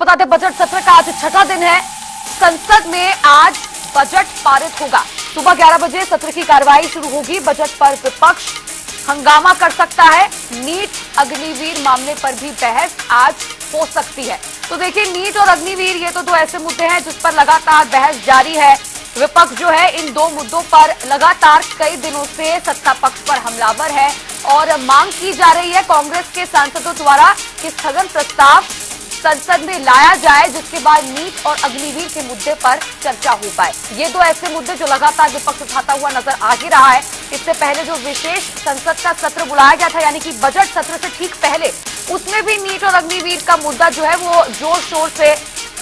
बता दें बजट सत्र का आज छठा दिन है। संसद में आज बजट पारित होगा। सुबह 11 बजे सत्र की कार्रवाई शुरू होगी। बजट पर विपक्ष हंगामा कर सकता है। नीट अग्निवीर मामले पर भी बहस आज हो सकती है। तो देखिए, नीट और अग्निवीर ये तो दो ऐसे मुद्दे हैं जिस पर लगातार बहस जारी है। विपक्ष जो है इन दो मुद्दों पर लगातार कई दिनों से सत्ता पक्ष पर हमलावर है और मांग की जा रही है कांग्रेस के सांसदों द्वारा कि स्थगन प्रस्ताव संसद में लाया जाए, जिसके बाद नीट और अग्निवीर के मुद्दे पर चर्चा हो पाए। ये दो ऐसे मुद्दे जो लगातार विपक्ष उठाता हुआ नजर आ ही रहा है। इससे पहले जो विशेष संसद का सत्र बुलाया गया था, यानी कि बजट सत्र से ठीक पहले, उसमें भी नीट और अग्निवीर का मुद्दा जो है वो जोर शोर से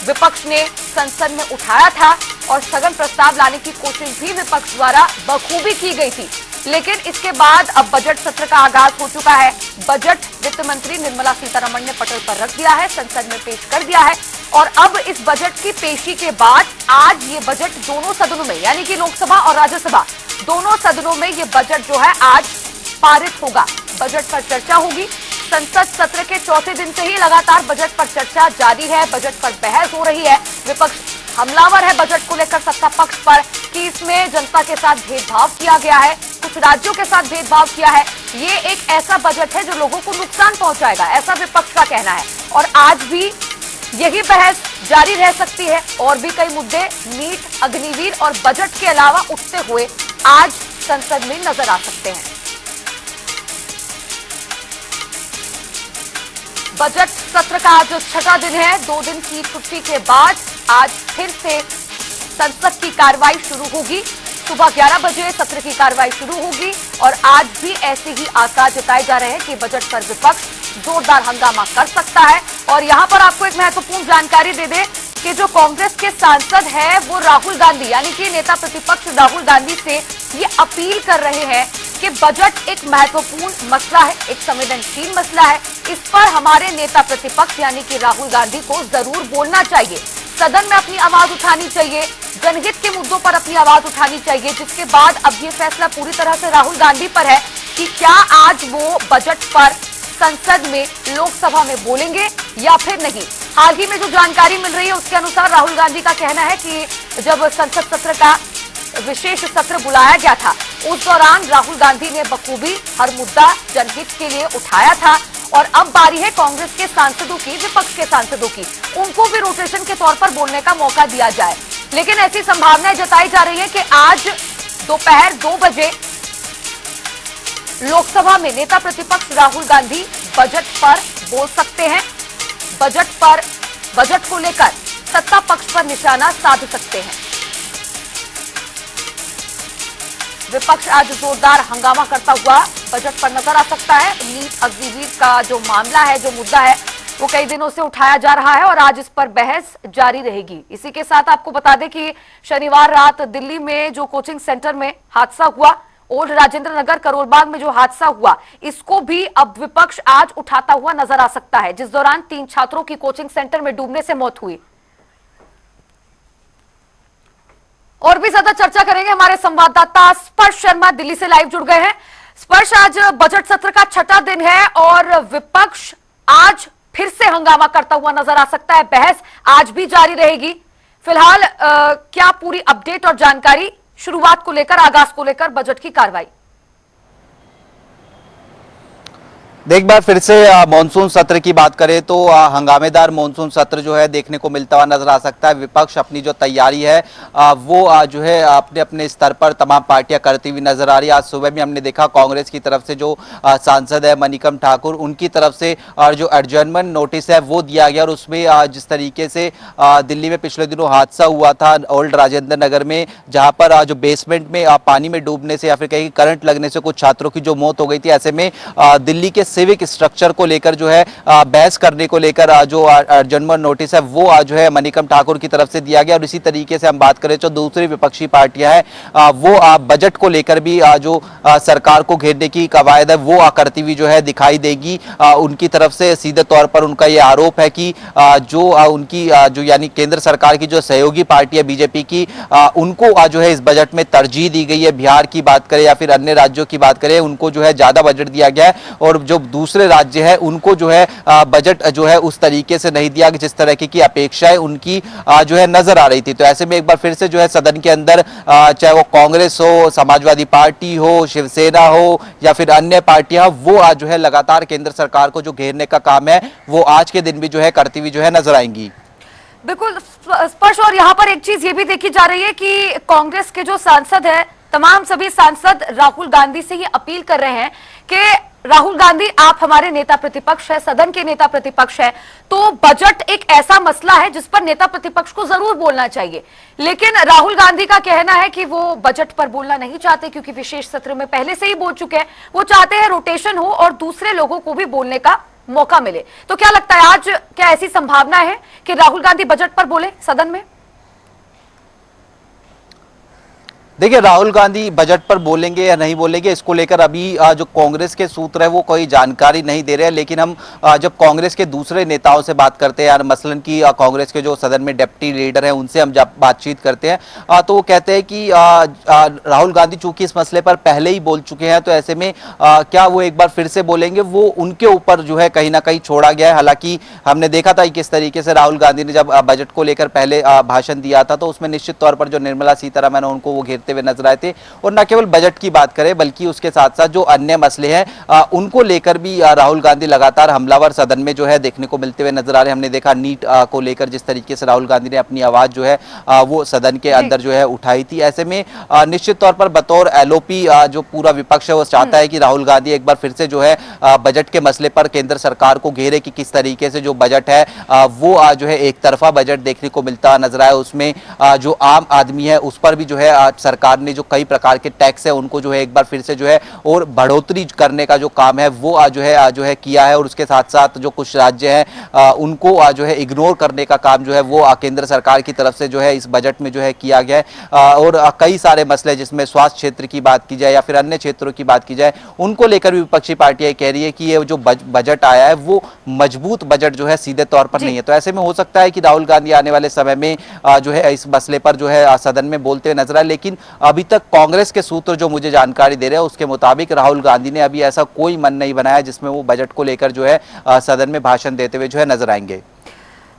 विपक्ष ने संसद में उठाया था और स्थगन प्रस्ताव लाने की कोशिश भी विपक्ष द्वारा बखूबी की गई थी। लेकिन इसके बाद अब बजट सत्र का आगाज हो चुका है। बजट वित्त मंत्री निर्मला सीतारमण ने पटल पर रख दिया है, संसद में पेश कर दिया है और अब इस बजट की पेशी के बाद आज ये बजट दोनों सदनों में, यानी कि लोकसभा और राज्यसभा दोनों सदनों में ये बजट जो है आज पारित होगा। बजट पर चर्चा होगी। संसद सत्र के चौथे दिन से ही लगातार बजट पर चर्चा जारी है। बजट पर बहस हो रही है। विपक्ष हमलावर है बजट को लेकर सत्ता पक्ष पर कि इसमें जनता के साथ भेदभाव किया गया है, कुछ राज्यों के साथ भेदभाव किया है। ये एक ऐसा बजट है जो लोगों को नुकसान पहुंचाएगा, ऐसा विपक्ष का कहना है। और आज भी यही बहस जारी रह सकती है। और भी कई मुद्दे नीट, अग्निवीर और बजट के अलावा उठते हुए आज संसद में नजर आ सकते हैं। बजट सत्र का आज छठा दिन है। 2 दिन की छुट्टी के बाद आज फिर से संसद की कार्रवाई शुरू होगी। सुबह 11 बजे सत्र की कार्रवाई शुरू होगी और आज भी ऐसे ही आसार जताए जा रहे हैं कि बजट पर विपक्ष जोरदार हंगामा कर सकता है। और यहां पर आपको एक महत्वपूर्ण जानकारी दे दें कि जो कांग्रेस के सांसद हैं वो राहुल गांधी, यानी कि नेता प्रतिपक्ष राहुल गांधी से ये अपील कर रहे हैं कि बजट एक महत्वपूर्ण मसला है, एक संवेदनशील मसला है। इस पर हमारे नेता प्रतिपक्ष यानी कि राहुल गांधी को जरूर बोलना चाहिए, सदन में अपनी आवाज उठानी चाहिए, जनहित के मुद्दों पर अपनी आवाज उठानी चाहिए। जिसके बाद अब ये फैसला पूरी तरह से राहुल गांधी पर है कि क्या आज वो बजट पर संसद में, लोकसभा में बोलेंगे या फिर नहीं। हाल ही में जो जानकारी मिल रही है उसके अनुसार राहुल गांधी का कहना है कि जब संसद सत्र का विशेष सत्र बुलाया गया था उस दौरान राहुल गांधी ने बखूबी हर मुद्दा जनहित के लिए उठाया था और अब बारी है कांग्रेस के सांसदों की, विपक्ष के सांसदों की, उनको भी रोटेशन के तौर पर बोलने का मौका दिया जाए। लेकिन ऐसी संभावनाएं जताई जा रही है कि आज दोपहर 2 बजे लोकसभा में नेता प्रतिपक्ष राहुल गांधी बजट पर बोल सकते हैं। बजट को लेकर सत्ता पक्ष पर निशाना साध सकते हैं। विपक्ष आज जोरदार हंगामा करता हुआ बजट पर नजर आ सकता है। नीट अग्निवीर का जो मामला है, जो मुद्दा है, वो कई दिनों से उठाया जा रहा है और आज इस पर बहस जारी रहेगी। इसी के साथ आपको बता दें कि शनिवार रात दिल्ली में जो कोचिंग सेंटर में हादसा हुआ, ओल्ड राजेंद्र नगर करोलबाग में जो हादसा हुआ, इसको भी अब विपक्ष आज उठाता हुआ नजर आ सकता है, जिस दौरान 3 छात्रों की कोचिंग सेंटर में डूबने से मौत हुई। और भी ज्यादा चर्चा करेंगे। हमारे संवाददाता स्पर्श शर्मा दिल्ली से लाइव जुड़ गए हैं। स्पर्श, आज बजट सत्र का छठा दिन है और विपक्ष आज फिर से हंगामा करता हुआ नजर आ सकता है। बहस आज भी जारी रहेगी। फिलहाल क्या पूरी अपडेट और जानकारी शुरुआत को लेकर, आगाज को लेकर बजट की कार्रवाई? एक बार फिर से मॉनसून सत्र की बात करें तो हंगामेदार मॉनसून सत्र जो है देखने को मिलता हुआ नजर आ सकता है। विपक्ष अपनी जो तैयारी है वो जो है अपने अपने स्तर पर तमाम पार्टियां करती हुई नजर आ रही है। आज सुबह भी हमने देखा कांग्रेस की तरफ से जो सांसद है मनिकम ठाकुर, उनकी तरफ से जो एडजर्नमेंट नोटिस है वो दिया गया और उसमें जिस तरीके से दिल्ली में पिछले दिनों हादसा हुआ था ओल्ड राजेंद्र नगर में, जहां पर जो बेसमेंट में पानी में डूबने से या फिर कहीं करंट लगने से कुछ छात्रों की जो मौत हो गई थी, ऐसे में दिल्ली के सिविक स्ट्रक्चर को लेकर जो है बहस करने को लेकर जो एडजर्नमेंट नोटिस है वो जो है मनिकम ठाकुर की तरफ से दिया गया। और इसी तरीके से हम बात करें तो दूसरी विपक्षी पार्टियां हैं वो बजट को लेकर भी जो सरकार को घेरने की कवायद है वो करती हुई जो है दिखाई देगी। उनकी तरफ से सीधे तौर पर उनका ये आरोप है कि जो उनकी जो यानी केंद्र सरकार की जो सहयोगी पार्टी है बीजेपी की, उनको जो है इस बजट में तरजीह दी गई है। बिहार की बात करें या फिर अन्य राज्यों की बात करें, उनको जो है ज्यादा बजट दिया गया है और जो जो दूसरे राज्य है उनको जो है बजट जो है उस तरीके से नहीं दिया जिस तरह की अपेक्षाएं उनकी जो है नजर आ रही थी। तो ऐसे में एक बार फिर से जो है सदन के अंदर चाहे वो कांग्रेस हो, समाजवादी पार्टी हो, शिवसेना हो या फिर अन्य पार्टियां, वो आज जो है लगातार केंद्र सरकार को जो घेरने का काम है वो आज के दिन भी जो है करती हुई जो है नजर आएंगी। बिल्कुल स्पष्ट। और यहाँ पर एक चीज ये भी देखी जा रही है कि कांग्रेस के जो सांसद है, तमाम सभी सांसद राहुल गांधी से ये अपील कर रहे हैं कि राहुल गांधी, आप हमारे नेता प्रतिपक्ष है, सदन के नेता प्रतिपक्ष है, तो बजट एक ऐसा मसला है जिस पर नेता प्रतिपक्ष को जरूर बोलना चाहिए। लेकिन राहुल गांधी का कहना है कि वो बजट पर बोलना नहीं चाहते क्योंकि विशेष सत्र में पहले से ही बोल चुके हैं। वो चाहते हैं रोटेशन हो और दूसरे लोगों को भी बोलने का मौका मिले। तो क्या लगता है, आज क्या ऐसी संभावना है कि राहुल गांधी बजट पर बोले सदन में? देखिए, राहुल गांधी बजट पर बोलेंगे या नहीं बोलेंगे, इसको लेकर अभी जो कांग्रेस के सूत्र है वो कोई जानकारी नहीं दे रहे हैं। लेकिन हम जब कांग्रेस के दूसरे नेताओं से बात करते हैं, मसलन की कांग्रेस के जो सदन में डिप्टी लीडर हैं उनसे हम जब बातचीत करते हैं तो वो कहते हैं कि राहुल गांधी चूंकि इस मसले पर पहले ही बोल चुके हैं, तो ऐसे में क्या वो एक बार फिर से बोलेंगे, वो उनके ऊपर जो है कहीं ना कहीं छोड़ा गया है। हालांकि हमने देखा था किस तरीके से राहुल गांधी ने जब बजट को लेकर पहले भाषण दिया था, तो उसमें निश्चित तौर पर जो निर्मला सीतारमण है उनको वो घेरते हुए नजर आए थे। और न केवल बजट की बात करें बल्कि उसके साथ साथ जो अन्य मसले हैं उनको लेकर भी राहुल गांधी लगातार हमलावर सदन में जो है देखने को मिलते हुए नजर आ रहे हैं। हमने देखा नीट को लेकर जिस तरीके से राहुल गांधी ने अपनी आवाज जो है वो सदन के अंदर जो है उठाई थी। ऐसे में निश्चित तौर पर बतौर एलओपी जो पूरा विपक्ष है वो चाहता है कि राहुल गांधी एक बार फिर से जो है बजट के मसले पर केंद्र सरकार को घेरे कि किस तरीके से जो बजट है वो जो है एक तरफा बजट देखने को मिलता नजर आया। उसमें जो आम आदमी है उस पर भी जो है सरकार ने जो कई प्रकार के टैक्स है उनको जो है एक बार फिर से जो है और बढ़ोतरी करने का जो काम है वो जो है किया है। और उसके साथ साथ जो कुछ राज्य हैं उनको जो है इग्नोर करने का काम जो है वो केंद्र सरकार की तरफ से जो है इस बजट में जो है किया गया है। और कई सारे मसले जिसमें स्वास्थ्य क्षेत्र की बात की जाए या फिर अन्य क्षेत्रों की बात की जाए, उनको लेकर भी विपक्षी पार्टियां कह रही है कि ये जो बजट आया है वो मजबूत बजट जो है सीधे तौर पर नहीं है। तो ऐसे में हो सकता है कि राहुल गांधी आने वाले समय में जो है इस मसले पर जो है सदन में बोलते हुए नजर आए। लेकिन अभी तक कांग्रेस के सूत्र जो मुझे जानकारी दे रहे हैं उसके मुताबिक राहुल गांधी ने अभी ऐसा कोई मन नहीं बनाया जिसमें वो बजट को लेकर जो है सदन में भाषण देते हुए जो है नजर आएंगे।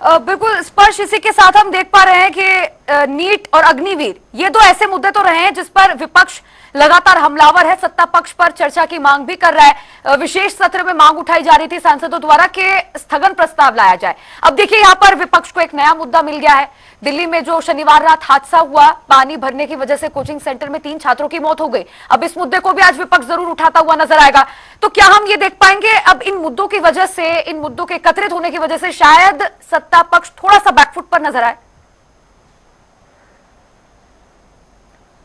बिल्कुल स्पष्ट। इसी के साथ हम देख पा रहे हैं कि नीट और अग्निवीर ये दो ऐसे मुद्दे तो रहे हैं जिस पर विपक्ष लगातार हमलावर है, सत्ता पक्ष पर चर्चा की मांग भी कर रहा है। विशेष सत्र में मांग उठाई जा रही थी सांसदों द्वारा कि स्थगन प्रस्ताव लाया जाए। अब देखिए यहाँ पर विपक्ष को एक नया मुद्दा मिल गया है। दिल्ली में जो शनिवार रात हादसा हुआ, पानी भरने की वजह से कोचिंग सेंटर में 3 छात्रों की मौत हो गई। अब इस मुद्दे को भी आज विपक्ष जरूर उठाता हुआ नजर आएगा। तो क्या हम ये देख पाएंगे अब इन मुद्दों की वजह से, इन मुद्दों के एकत्रित होने की वजह से शायद सत्ता पक्ष थोड़ा सा बैकफुट पर नजर आए?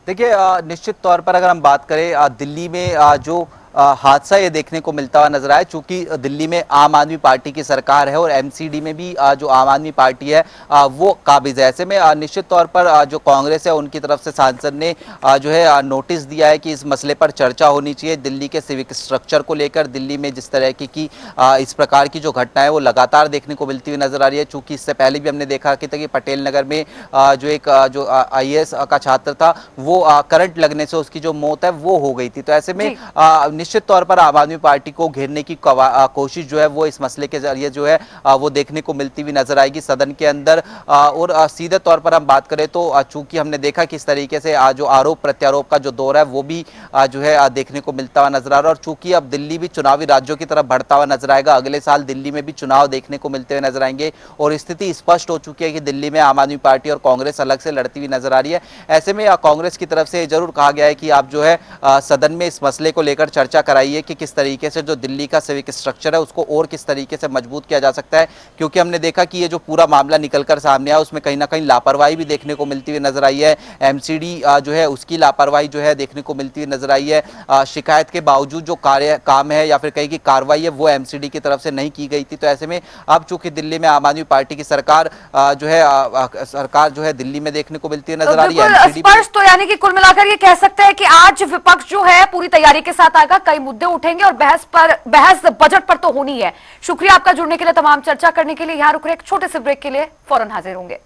देखिए, निश्चित तौर पर अगर हम बात करें दिल्ली में जो हादसा ये देखने को मिलता हुआ नजर आया, चूंकि दिल्ली में आम आदमी पार्टी की सरकार है और एमसीडी में भी जो आम आदमी पार्टी है वो काबिज है। ऐसे में निश्चित तौर पर जो कांग्रेस है उनकी तरफ से सांसद ने जो है नोटिस दिया है कि इस मसले पर चर्चा होनी चाहिए। दिल्ली के सिविक स्ट्रक्चर को लेकर दिल्ली में जिस तरह की इस प्रकार की जो घटना है वो लगातार देखने को मिलती हुई नजर आ रही है। चूंकि इससे पहले भी हमने देखा कि पटेल नगर में जो एक जो IAS का छात्र था वो करंट लगने से उसकी जो मौत है वो हो गई थी। तो ऐसे में निश्चित तौर पर आम आदमी पार्टी को घेरने की कोशिश जो है वो इस मसले के जरिए जो है वो देखने को मिलती हुई नजर आएगी सदन के अंदर। और सीधे तौर पर हम बात करें तो चूंकि हमने देखा किस तरीके से जो आरोप प्रत्यारोप का जो दौर है वो भी जो है देखने को मिलता हुआ नजर आ रहा है। और चूंकि अब दिल्ली भी चुनावी राज्यों की तरफ बढ़ता हुआ नजर आएगा, अगले साल दिल्ली में भी चुनाव देखने को मिलते हुए नजर आएंगे और स्थिति स्पष्ट हो चुकी है कि दिल्ली में आम आदमी पार्टी और कांग्रेस अलग से लड़ती हुई नजर आ रही है। ऐसे में कांग्रेस की तरफ से जरूर कहा गया है कि आप जो है सदन में इस मसले को लेकर चर्चा कराइए कि किस तरीके से जो दिल्ली का सिविक स्ट्रक्चर है उसको और किस तरीके से मजबूत किया जा सकता है। क्योंकि हमने देखा कि ये जो पूरा मामला निकलकर सामने आया उसमें कहीं ना कहीं लापरवाही भी देखने को मिलती हुई नजर आई है। एमसीडी जो है उसकी लापरवाही जो है देखने को मिलती हुई नजर आई है। शिकायत के बावजूद जो काम है या फिर कहीं की कार्रवाई है वो एमसीडी की तरफ से नहीं की गई थी। तो ऐसे में अब चूंकि दिल्ली में आम आदमी पार्टी की सरकार जो है दिल्ली में देखने को मिलती हुई नजर आ रही है। स्पष्ट। तो यानी कि कुल मिलाकर ये कह सकते हैं कि आज विपक्ष जो है पूरी तैयारी के साथ आएगा, कई मुद्दे उठेंगे और बहस बजट पर तो होनी है। शुक्रिया आपका जुड़ने के लिए, तमाम चर्चा करने के लिए। यहां रुक रहे एक छोटे से ब्रेक के लिए, फौरन हाजिर होंगे।